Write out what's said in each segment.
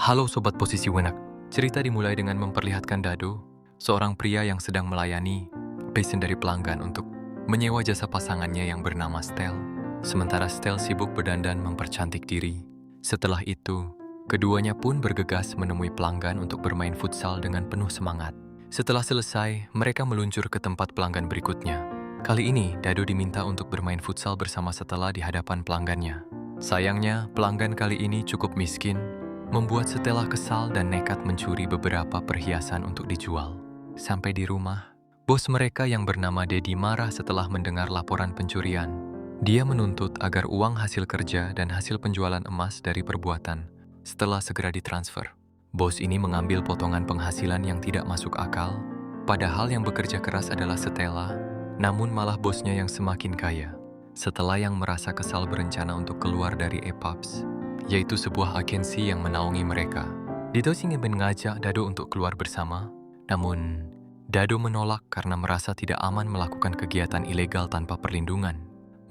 Halo Sobat Posisi Wenak. Cerita dimulai dengan memperlihatkan Dado, seorang pria yang sedang melayani pesen dari pelanggan untuk menyewa jasa pasangannya yang bernama Stel. Sementara Stel sibuk berdandan mempercantik diri. Setelah itu, keduanya pun bergegas menemui pelanggan untuk bermain futsal dengan penuh semangat. Setelah selesai, mereka meluncur ke tempat pelanggan berikutnya. Kali ini, Dado diminta untuk bermain futsal bersama Stella di hadapan pelanggannya. Sayangnya, pelanggan kali ini cukup miskin, membuat Stella kesal dan nekat mencuri beberapa perhiasan untuk dijual. Sampai di rumah, bos mereka yang bernama Dedi marah setelah mendengar laporan pencurian. Dia menuntut agar uang hasil kerja dan hasil penjualan emas dari perbuatan Stella segera ditransfer. Bos ini mengambil potongan penghasilan yang tidak masuk akal, padahal yang bekerja keras adalah Stella, namun malah bosnya yang semakin kaya. Setelah yang merasa kesal berencana untuk keluar dari EPUBs, yaitu sebuah agensi yang menaungi mereka. Dito ingin mengajak Dado untuk keluar bersama, namun Dado menolak karena merasa tidak aman melakukan kegiatan ilegal tanpa perlindungan.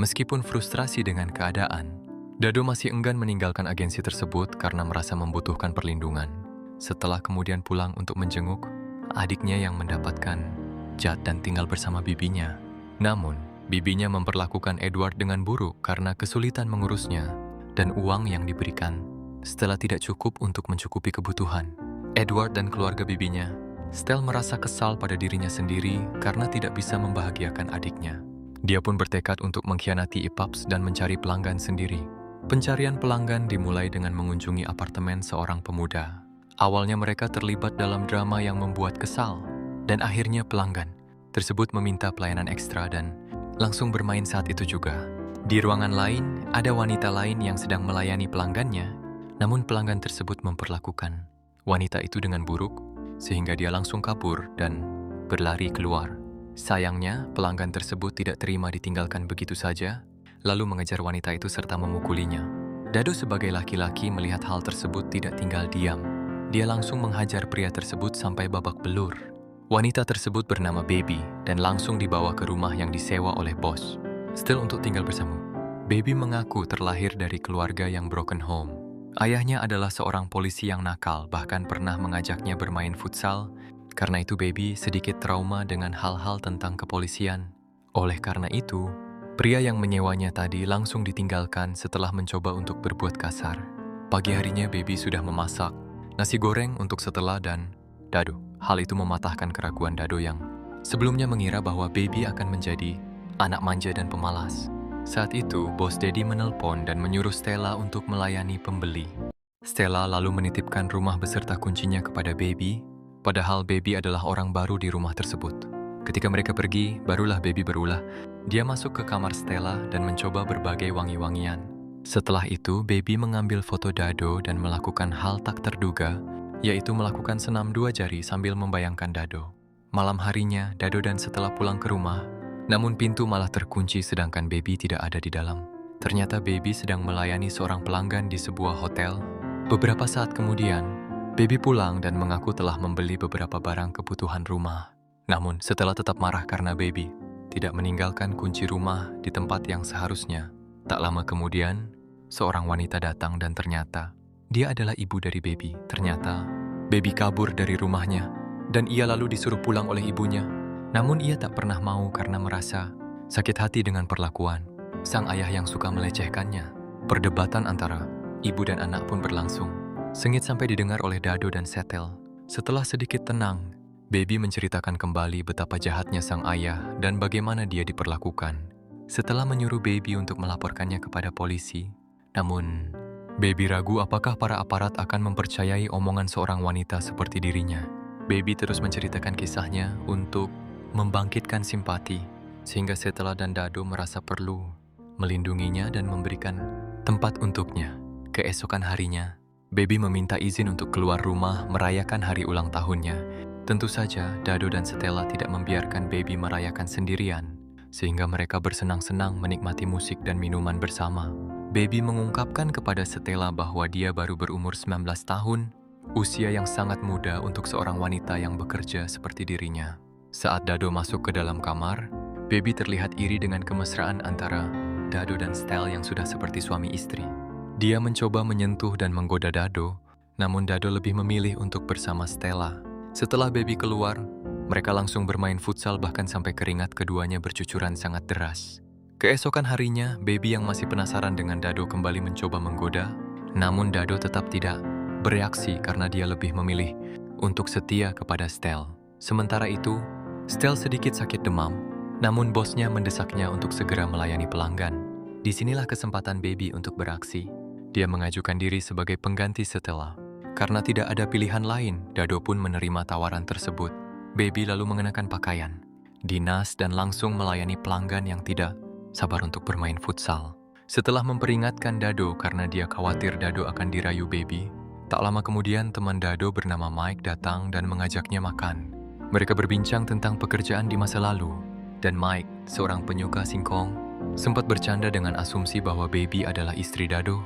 Meskipun frustrasi dengan keadaan, Dado masih enggan meninggalkan agensi tersebut karena merasa membutuhkan perlindungan. Setelah kemudian pulang untuk menjenguk adiknya yang mendapatkan jat dan tinggal bersama bibinya. Namun, bibinya memperlakukan Edward dengan buruk karena kesulitan mengurusnya dan uang yang diberikan Stella tidak cukup untuk mencukupi kebutuhan Edward dan keluarga bibinya. Stella merasa kesal pada dirinya sendiri karena tidak bisa membahagiakan adiknya. Dia pun bertekad untuk mengkhianati EPUBs dan mencari pelanggan sendiri. Pencarian pelanggan dimulai dengan mengunjungi apartemen seorang pemuda. Awalnya mereka terlibat dalam drama yang membuat kesal, dan akhirnya pelanggan tersebut meminta pelayanan ekstra dan langsung bermain saat itu juga. Di ruangan lain, ada wanita lain yang sedang melayani pelanggannya, namun pelanggan tersebut memperlakukan wanita itu dengan buruk, sehingga dia langsung kabur dan berlari keluar. Sayangnya, pelanggan tersebut tidak terima ditinggalkan begitu saja, lalu mengejar wanita itu serta memukulinya. Dado sebagai laki-laki melihat hal tersebut tidak tinggal diam. Dia langsung menghajar pria tersebut sampai babak belur. Wanita tersebut bernama Baby dan langsung dibawa ke rumah yang disewa oleh bos Still untuk tinggal bersama. Baby mengaku terlahir dari keluarga yang broken home. Ayahnya adalah seorang polisi yang nakal, bahkan pernah mengajaknya bermain futsal. Karena itu Baby sedikit trauma dengan hal-hal tentang kepolisian. Oleh karena itu, pria yang menyewanya tadi langsung ditinggalkan setelah mencoba untuk berbuat kasar. Pagi harinya Baby sudah memasak nasi goreng untuk Stella dan Dado. Hal itu mematahkan keraguan Dado yang sebelumnya mengira bahwa Baby akan menjadi anak manja dan pemalas. Saat itu, bos Dedi menelpon dan menyuruh Stella untuk melayani pembeli. Stella lalu menitipkan rumah beserta kuncinya kepada Baby, padahal Baby adalah orang baru di rumah tersebut. Ketika mereka pergi, barulah Baby berulah. Dia masuk ke kamar Stella dan mencoba berbagai wangi-wangian. Setelah itu, Baby mengambil foto Dado dan melakukan hal tak terduga, yaitu melakukan senam 2 jari sambil membayangkan Dado. Malam harinya, Dado dan Stella pulang ke rumah, namun pintu malah terkunci sedangkan Baby tidak ada di dalam. Ternyata Baby sedang melayani seorang pelanggan di sebuah hotel. Beberapa saat kemudian, Baby pulang dan mengaku telah membeli beberapa barang kebutuhan rumah. Namun Stella tetap marah karena Baby tidak meninggalkan kunci rumah di tempat yang seharusnya. Tak lama kemudian, seorang wanita datang dan ternyata dia adalah ibu dari Baby. Ternyata Baby kabur dari rumahnya dan ia lalu disuruh pulang oleh ibunya. Namun ia tak pernah mau karena merasa sakit hati dengan perlakuan sang ayah yang suka melecehkannya. Perdebatan antara ibu dan anak pun berlangsung. Sengit sampai didengar oleh Dado dan Setel. Setelah sedikit tenang, Baby menceritakan kembali betapa jahatnya sang ayah dan bagaimana dia diperlakukan. Setelah menyuruh Baby untuk melaporkannya kepada polisi, namun Baby ragu apakah para aparat akan mempercayai omongan seorang wanita seperti dirinya. Baby terus menceritakan kisahnya untuk membangkitkan simpati, sehingga Stella dan Dado merasa perlu melindunginya dan memberikan tempat untuknya. Keesokan harinya, Baby meminta izin untuk keluar rumah merayakan hari ulang tahunnya. Tentu saja, Dado dan Stella tidak membiarkan Baby merayakan sendirian, sehingga mereka bersenang-senang menikmati musik dan minuman bersama. Baby mengungkapkan kepada Stella bahwa dia baru berumur 19 tahun, usia yang sangat muda untuk seorang wanita yang bekerja seperti dirinya. Saat Dado masuk ke dalam kamar, Baby terlihat iri dengan kemesraan antara Dado dan Stella yang sudah seperti suami istri. Dia mencoba menyentuh dan menggoda Dado, Namun Dado lebih memilih untuk bersama Stella. Setelah Baby keluar, mereka langsung bermain futsal bahkan sampai keringat keduanya bercucuran sangat deras. Keesokan harinya, Baby yang masih penasaran dengan Dado kembali mencoba menggoda, namun Dado tetap tidak bereaksi karena dia lebih memilih untuk setia kepada Stell. Sementara itu, Stell sedikit sakit demam, namun bosnya mendesaknya untuk segera melayani pelanggan. Disinilah kesempatan Baby untuk beraksi. Dia mengajukan diri sebagai pengganti Stella. Karena tidak ada pilihan lain, Dado pun menerima tawaran tersebut. Baby lalu mengenakan pakaian dinas dan langsung melayani pelanggan yang tidak sabar untuk bermain futsal. Setelah memperingatkan Dado karena dia khawatir Dado akan dirayu Baby, tak lama kemudian teman Dado bernama Mike datang dan mengajaknya makan. Mereka berbincang tentang pekerjaan di masa lalu, dan Mike, seorang penyuka singkong, sempat bercanda dengan asumsi bahwa Baby adalah istri Dado.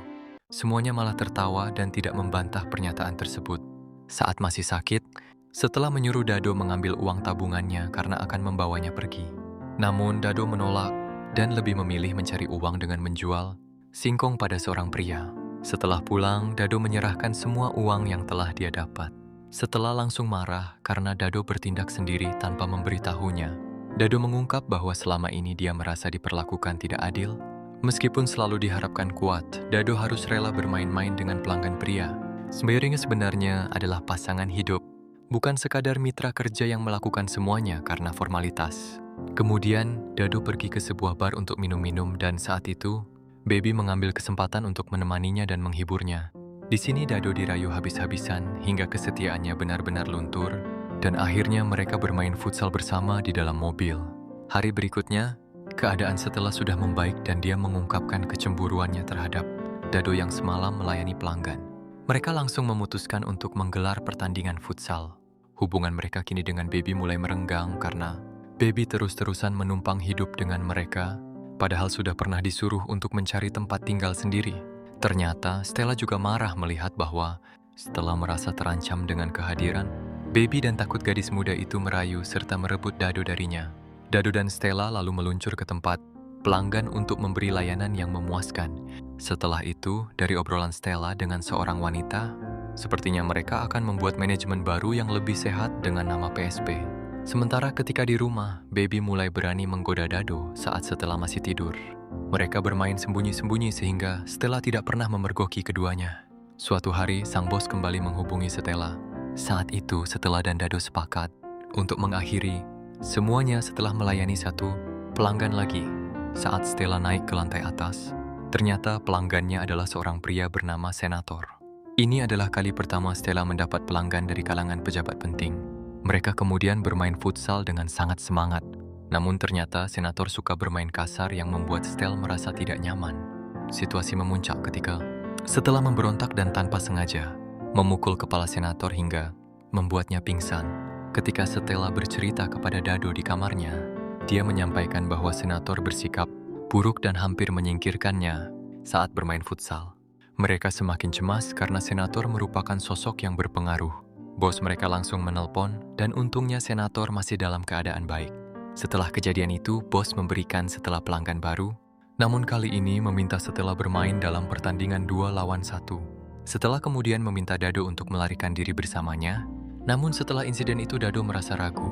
Semuanya malah tertawa dan tidak membantah pernyataan tersebut. Saat masih sakit, setelah menyuruh Dado mengambil uang tabungannya karena akan membawanya pergi. Namun Dado menolak dan lebih memilih mencari uang dengan menjual singkong pada seorang pria. Setelah pulang, Dado menyerahkan semua uang yang telah dia dapat. Setelah langsung marah karena Dado bertindak sendiri tanpa memberitahunya, Dado mengungkap bahwa selama ini dia merasa diperlakukan tidak adil. Meskipun selalu diharapkan kuat, Dado harus rela bermain-main dengan pelanggan pria. Sebenarnya adalah pasangan hidup, bukan sekadar mitra kerja yang melakukan semuanya karena formalitas. Kemudian, Dado pergi ke sebuah bar untuk minum-minum dan saat itu, Baby mengambil kesempatan untuk menemaninya dan menghiburnya. Di sini Dado dirayu habis-habisan hingga kesetiaannya benar-benar luntur dan akhirnya mereka bermain futsal bersama di dalam mobil. Hari berikutnya, keadaan Stella sudah membaik dan dia mengungkapkan kecemburuannya terhadap Dado yang semalam melayani pelanggan. Mereka langsung memutuskan untuk menggelar pertandingan futsal. Hubungan mereka kini dengan Baby mulai merenggang karena Baby terus-terusan menumpang hidup dengan mereka, padahal sudah pernah disuruh untuk mencari tempat tinggal sendiri. Ternyata Stella juga marah melihat bahwa setelah merasa terancam dengan kehadiran, Baby dan takut gadis muda itu merayu serta merebut Dado darinya. Dado dan Stella lalu meluncur ke tempat pelanggan untuk memberi layanan yang memuaskan. Setelah itu, dari obrolan Stella dengan seorang wanita, sepertinya mereka akan membuat manajemen baru yang lebih sehat dengan nama PSP. Sementara ketika di rumah, Baby mulai berani menggoda Dado saat Stella masih tidur. Mereka bermain sembunyi-sembunyi sehingga Stella tidak pernah memergoki keduanya. Suatu hari, sang bos kembali menghubungi Stella. Saat itu, Stella dan Dado sepakat untuk mengakhiri semuanya setelah melayani satu pelanggan lagi. Saat Stella naik ke lantai atas, ternyata pelanggannya adalah seorang pria bernama Senator. Ini adalah kali pertama Stella mendapat pelanggan dari kalangan pejabat penting. Mereka kemudian bermain futsal dengan sangat semangat. Namun ternyata Senator suka bermain kasar yang membuat Stella merasa tidak nyaman. Situasi memuncak ketika setelah memberontak dan tanpa sengaja memukul kepala Senator hingga membuatnya pingsan. Ketika Stella bercerita kepada Dado di kamarnya, dia menyampaikan bahwa Senator bersikap buruk dan hampir menyingkirkannya saat bermain futsal. Mereka semakin cemas karena Senator merupakan sosok yang berpengaruh. Bos mereka langsung menelpon dan untungnya Senator masih dalam keadaan baik. Setelah kejadian itu, bos memberikan Stella pelanggan baru, namun kali ini meminta Stella bermain dalam pertandingan 2 lawan 1. Setelah kemudian meminta Dado untuk melarikan diri bersamanya, namun setelah insiden itu Dado merasa ragu.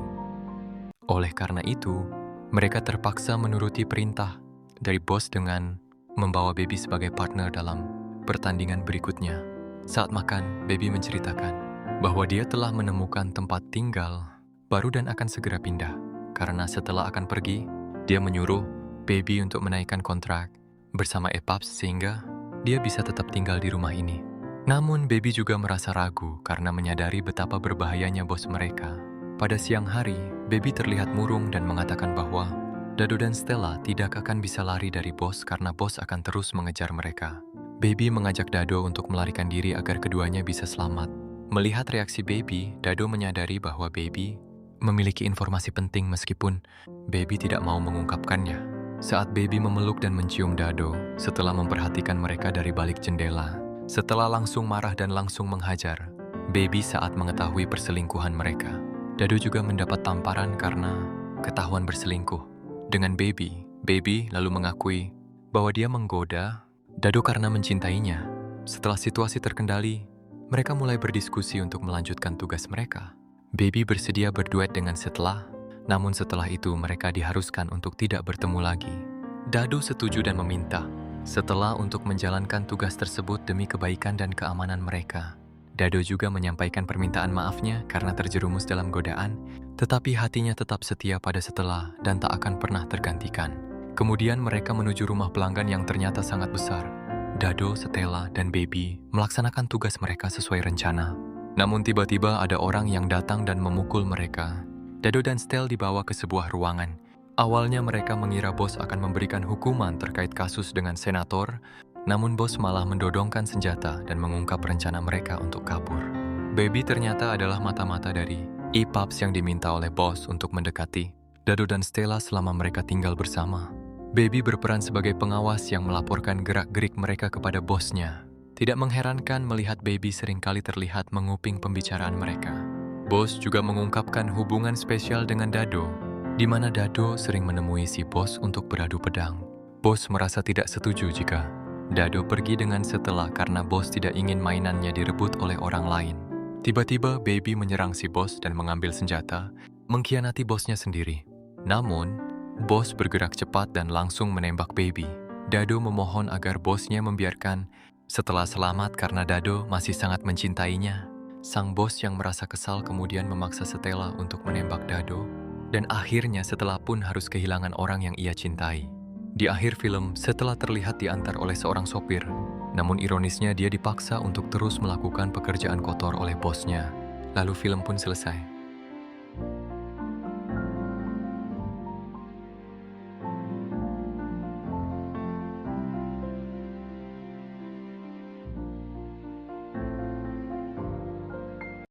Oleh karena itu, mereka terpaksa menuruti perintah dari bos dengan membawa Baby sebagai partner dalam pertandingan berikutnya. Saat makan, Baby menceritakan bahwa dia telah menemukan tempat tinggal baru dan akan segera pindah. Karena setelah akan pergi, dia menyuruh Baby untuk menaikkan kontrak bersama EPAPS sehingga dia bisa tetap tinggal di rumah ini. Namun Baby juga merasa ragu karena menyadari betapa berbahayanya bos mereka. Pada siang hari, Baby terlihat murung dan mengatakan bahwa Dado dan Stella tidak akan bisa lari dari bos karena bos akan terus mengejar mereka. Baby mengajak Dado untuk melarikan diri agar keduanya bisa selamat. Melihat reaksi Baby, Dado menyadari bahwa Baby memiliki informasi penting meskipun Baby tidak mau mengungkapkannya. Saat Baby memeluk dan mencium Dado setelah memperhatikan mereka dari balik jendela, setelah langsung marah dan langsung menghajar Baby saat mengetahui perselingkuhan mereka. Dado juga mendapat tamparan karena ketahuan berselingkuh dengan Baby. Baby lalu mengakui bahwa dia menggoda Dado karena mencintainya. Setelah situasi terkendali, Mereka mulai berdiskusi untuk melanjutkan tugas mereka. Baby bersedia berduet dengan Stella, namun setelah itu mereka diharuskan untuk tidak bertemu lagi. Dado setuju dan meminta Stella untuk menjalankan tugas tersebut demi kebaikan dan keamanan mereka. Dado juga menyampaikan permintaan maafnya karena terjerumus dalam godaan, tetapi hatinya tetap setia pada Stella dan tak akan pernah tergantikan. Kemudian mereka menuju rumah pelanggan yang ternyata sangat besar. Dado, Stella, dan Baby melaksanakan tugas mereka sesuai rencana. Namun tiba-tiba ada orang yang datang dan memukul mereka. Dado dan Stella dibawa ke sebuah ruangan. Awalnya mereka mengira bos akan memberikan hukuman terkait kasus dengan senator, namun bos malah mendodongkan senjata dan mengungkap rencana mereka untuk kabur. Baby ternyata adalah mata-mata dari E-Pups yang diminta oleh bos untuk mendekati Dado dan Stella selama mereka tinggal bersama. Baby berperan sebagai pengawas yang melaporkan gerak-gerik mereka kepada bosnya. Tidak mengherankan melihat Baby seringkali terlihat menguping pembicaraan mereka. Bos juga mengungkapkan hubungan spesial dengan Dado, di mana Dado sering menemui si bos untuk beradu pedang. Bos merasa tidak setuju jika Dado pergi dengan Stella karena bos tidak ingin mainannya direbut oleh orang lain. Tiba-tiba Baby menyerang si bos dan mengambil senjata, mengkhianati bosnya sendiri. Namun, bos bergerak cepat dan langsung menembak Baby. Dado memohon agar bosnya membiarkan Stella selamat karena Dado masih sangat mencintainya. Sang bos yang merasa kesal kemudian memaksa Stella untuk menembak Dado, dan akhirnya Stella pun harus kehilangan orang yang ia cintai. Di akhir film, Stella terlihat diantar oleh seorang sopir, namun ironisnya dia dipaksa untuk terus melakukan pekerjaan kotor oleh bosnya. Lalu film pun selesai.